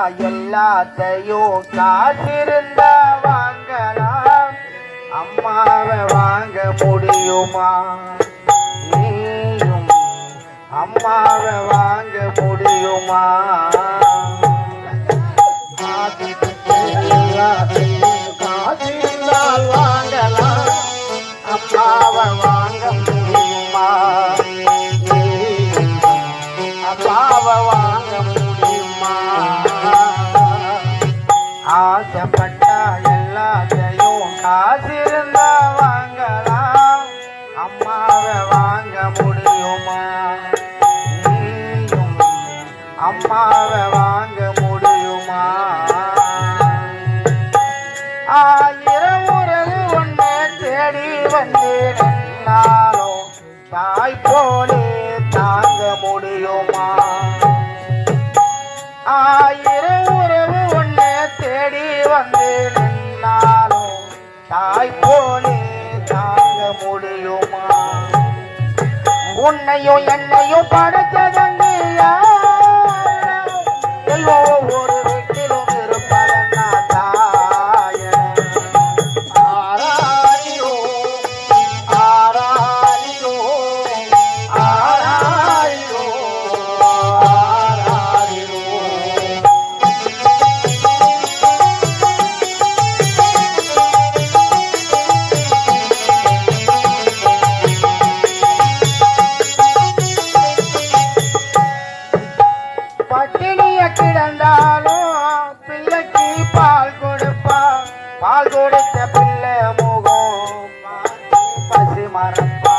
எல்லாத்தையும் காத்திருந்த வாங்கலாம். அம்மாவை வாங்க முடியுமா? நீயும் அம்மாவை வாங்க முடியுமா? காத்திருந்தால் வாங்கலாம். அம்மாவை வாங்க முடியுமா? அம்மாவை வாங்க முடியுமா? ஆசைப்பட்டா எல்லாத்தையும் காசிருந்தா வாங்கலாம். அம்மாவை வாங்க முடியுமா? நீயும் அம்மாவை வாங்க முடியுமா? ஆயிரம் உறவு ஒன்றை தேடி வந்து நின்னாலும் தாய் போலே தாங்க முடியுமா? ஆயிரம் உறவு ஒன்றை தேடி வந்து நின்னாலும் தாய் போலே தாங்க முடியுமா? உன்னையும் என்னையும் படைச்சதங்கு எல்லோரும் ஒரு வீட்டிலும் இருப்பதன்னா தாய. ஆராரிரோ ஆராரிரோ ஆராரிரோ ஆராரிரோ. பட்டினிய கிடந்தாலும் பிள்ளைக்கு பால் கொடுப்பா. பால் கொடுத்த பிள்ளை முகம் பசி மறப்பா.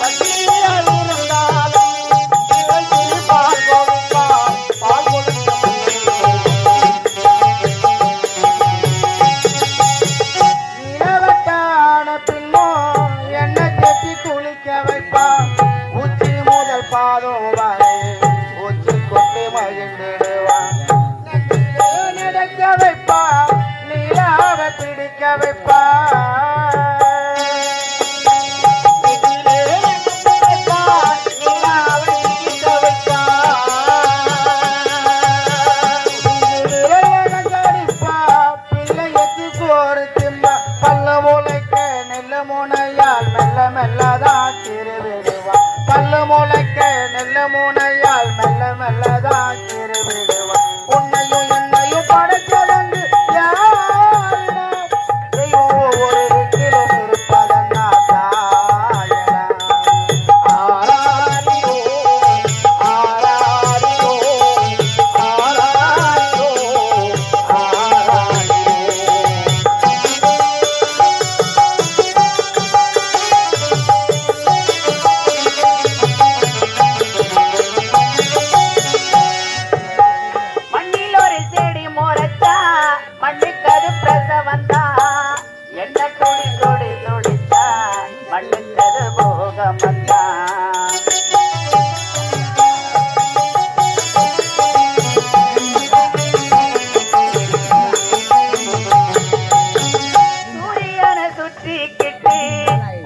பட்டினியில் இருந்தாலும் பிள்ளைக்கு பால் கொடுப்பா. பால் கொடுத்த இளவட்டான பிள்ளும் எண்ணெய் தேத்தி குளிக்க வைப்பா. உச்சி முதல் பாதம் வரை உச்சி கொண்டு மகிழ்ந்திடுவான். நடக்க வைப்பா. நீலாவை பிடிக்க வைப்பா. பல்ல முளைக்க நெல்ல முனையால் மெல்ல மெல்லதான் திருவிடுவான். பல்ல முளைக்க நெல்ல முனையால் மெல்ல மெல்லதான் திருவிடுவான். உன்னையும் என்னையும் படைச்சதங்கு ஒரு வீட்டிலும் இருப்பதன்னா தாயனா. ஆராரிரோ ஆராரிரோ ஆராரிரோ ஆராரிரோ.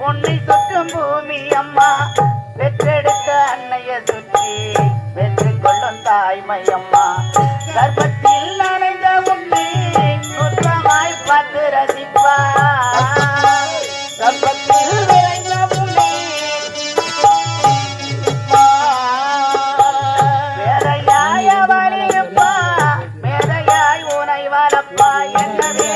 உன்னை சுற்றும் பூமி அம்மா பெற்றெடுத்த அன்னைய சுற்றி வெற்றி கொள்ளும் தாய்மை அம்மா. கர்ப்பத்தில் நனைந்த உன்னை சுற்றமாய் பார்த்து ரசிப்பா. கர்ப்பத்தில் விளைந்த உன்னை மேதையாய் அவளியப்பா. மேதையாய் உனை வளப்பா. என்னவே